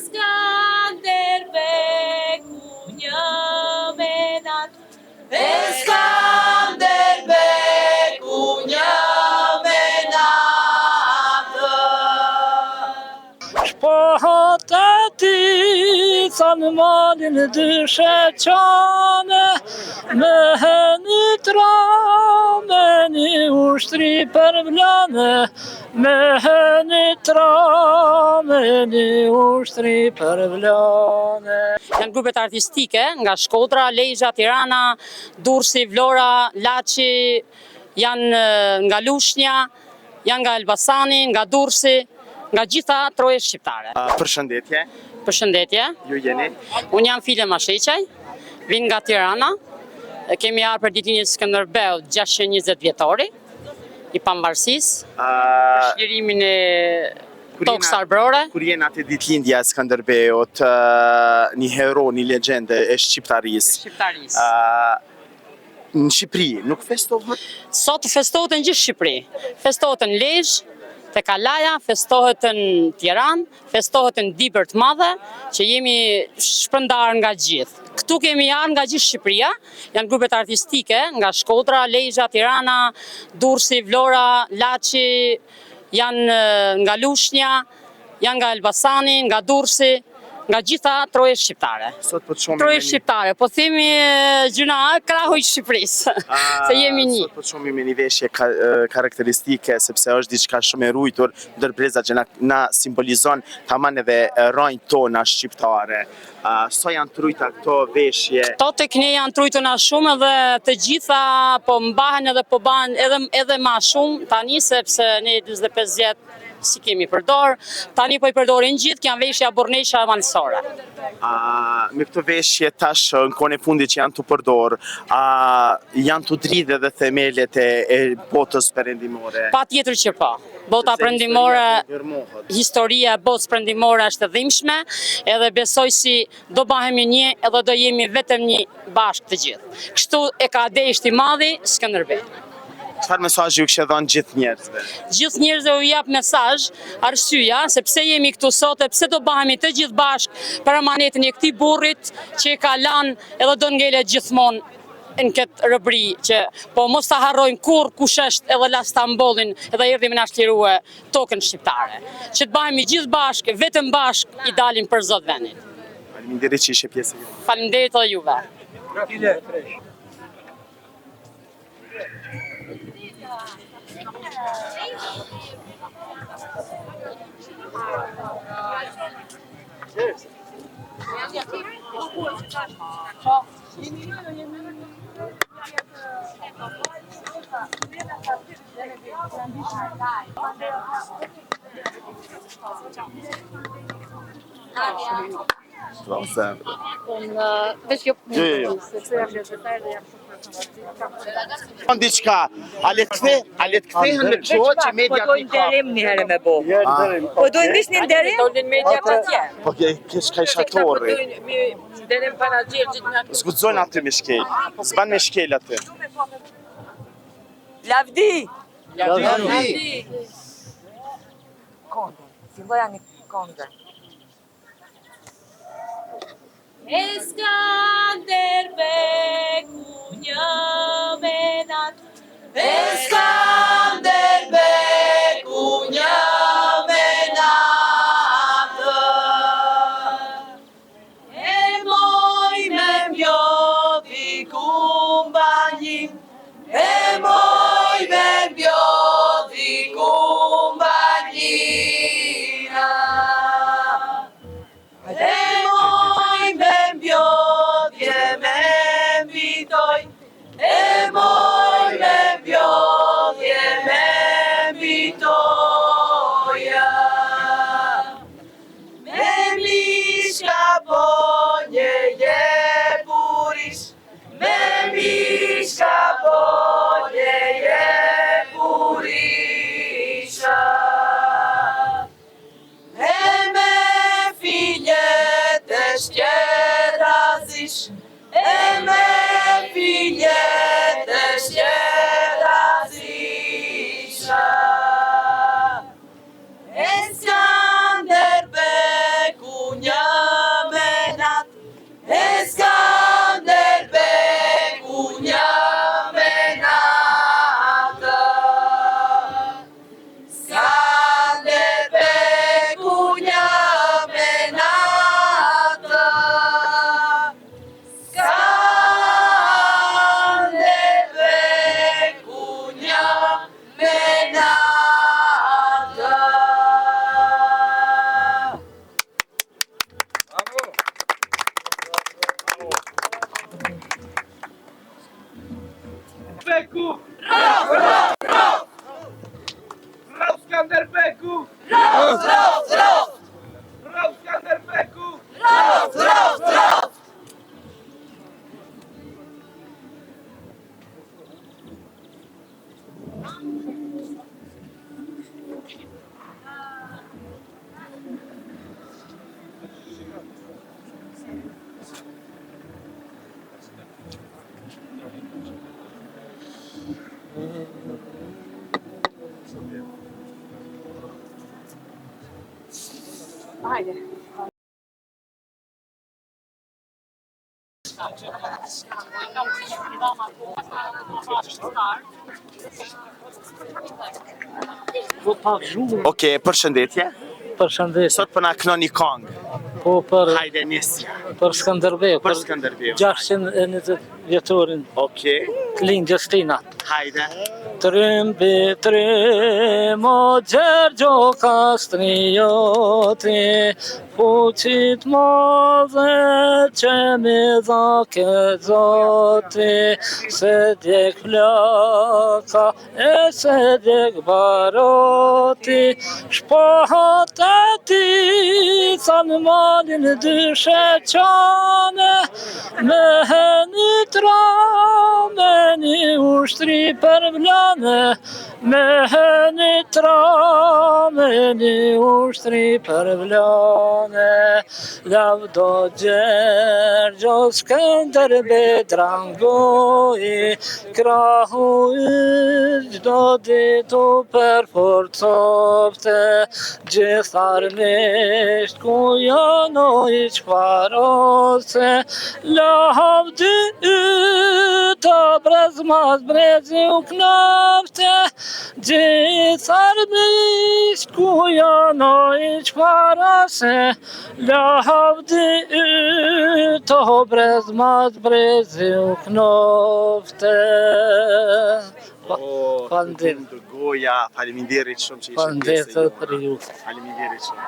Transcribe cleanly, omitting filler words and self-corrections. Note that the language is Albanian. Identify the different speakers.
Speaker 1: Skanderbeku një menat. Skanderbeku një menat.
Speaker 2: Shpohat e ti, thanë malin dyshe qane, me heni trame, një ushtri për vlane, me heni trame, një ushtri për vlane.
Speaker 3: Janë grupet artistike nga Shkodra, Lezhë, Tirana, Durrësi, Vlora, Laçi, janë nga Lushnja, janë nga Elbasani, nga Durrësi, nga gjitha trojet shqiptare.
Speaker 4: Përshëndetje.
Speaker 3: Përshëndetje.
Speaker 4: Ju jeni?
Speaker 3: Unë jam File Masheqaj, vin nga Tirana. Kemi ardhur për ditëlindjen e Skënderbeut 620 vjetori i pavarësisë. Për shlirimin e tokës arbrore.
Speaker 4: Kur jeni atë ditëlindja e Skënderbeut, një hero, një legjende e shqiptarisë. Në Shqipëri nuk festohet?
Speaker 3: Sot festohet në gjithë Shqipëri. Festohet në Lezhë, te Kalaja, festohet në Tiranë, festohet në Dibër të Madhe, që jemi shpërndarë nga gjithë. Këtu kemi ardhur nga gjithë Shqipëria, janë grupet artistike nga Shkodra, Lezhë, Tirana, Durrësi, Vlora, Laçi, janë nga Lushnja, janë nga Elbasani, nga Durrësi, nga gjitha trojet shqiptare.
Speaker 4: Sot po të shohim
Speaker 3: trojet shqiptare, po themi gjuna krahu i Shqipërisë, se jemi një.
Speaker 4: Sot po të shohim me një veshje karakteristike, sepse është diçka shumë e ruajtur, ndër brezat që na simbolizon tamam edhe rrojnë tona shqiptare. So janë trujta këto veshje?
Speaker 3: Këto tek ne janë trujtuna shumë edhe të gjitha po mbahen edhe po bahen edhe ma shumë tani, sepse ne 25 vjet si kemi përdor, tani po i përdorin gjithë, janë veshja burrnesha valsore.
Speaker 4: Me këto veshje tash në kohën e fundit që janë të përdor, janë të dridhe dhe themelet e botës perëndimore?
Speaker 3: Patjetër që po. Bota perëndimore, historia e botës perëndimore është e dhimbshme, edhe besoj si do bahemi një edhe do jemi vetëm një bashkë të gjithë. Kështu e ka deshti i madhi Skënderbeu.
Speaker 4: Çfarë mesazhi ju kishte dhënë gjithë njerëzve?
Speaker 3: Gjithë njerëzve u jap mesazh, arsyeja se pse jemi këtu sot e pse do bahemi të gjithë bashkë për amanetin e këtij burrit që e ka lanë edhe do ngelet gjithmonë në këtë rëbri, që po mos ta harrojnë kur kush është edhe la Stambollin edhe erdhi me na shlirue tokën shqiptare. Që të bahemi gjithë bashkë, vetëm bashkë i dalim për zot vendin.
Speaker 4: Faleminderit që ishe pjesë e juve.
Speaker 3: Faleminderit edhe juve.
Speaker 4: Në diçka, a le të kthehen me këto që media
Speaker 5: Po dojnë nderim një herë me bo. Po dojnë vish një nderim?
Speaker 3: Dolin media të tjerë.
Speaker 4: Po ka ishatorri.
Speaker 3: Nderim para gjithë gjithë nga
Speaker 4: Zguxojnë aty me shkel. S'ban me shkel aty.
Speaker 5: Lavdi!
Speaker 3: Lavdi.
Speaker 5: Konde, filloja një konde.
Speaker 1: Skanderbeku një menat. Skanderbeku një menat. E moj me mbjodhi kumbanjim, e moj me mbjodhi kumbanjina. E moj me mbjodhje me mbitoj, e moj me mbjodhje me mbitoja. Me mishka po një jepurish, me mishka po një jepurisha. E me filjet e shqerazish, e me filjet e shqerazisha. E Skanderbeku një
Speaker 5: Hajde.
Speaker 4: Okej, përshëndetje.
Speaker 2: Përshëndetje.
Speaker 4: Sot po na kënon një këngë.
Speaker 2: Po për
Speaker 4: Hajde nisja.
Speaker 2: Skënderbeu,
Speaker 4: Për Skënderbeu.
Speaker 2: 620 vjetorin
Speaker 4: Okej.
Speaker 2: të lindjes tina.
Speaker 4: Hajde.
Speaker 2: Trymbi trym o Gjergjo kastrioti, fuqit madhe që mi dha ke Zoti, se djeg flaka e se djeg baroti, shpohat e ti sa në malin dyshe qane, me heni trame një ushtri për vlane, me heni trame një ushtri për vlane, lavdo Gjergjo Skënderbeu drangoi, krahu i çdo ditu për forcofte, gjithë armisht ku janë i çfarose, lavdi të brezmas brezi u knafte, gjithë armisht ku janë i çfarose, lavdi të brezmas brezi u knafte.
Speaker 4: Faleminderit. Goja, faleminderit shumë që ishte
Speaker 2: Faleminderit
Speaker 4: pjesë.
Speaker 2: për ju.
Speaker 4: Faleminderit shumë.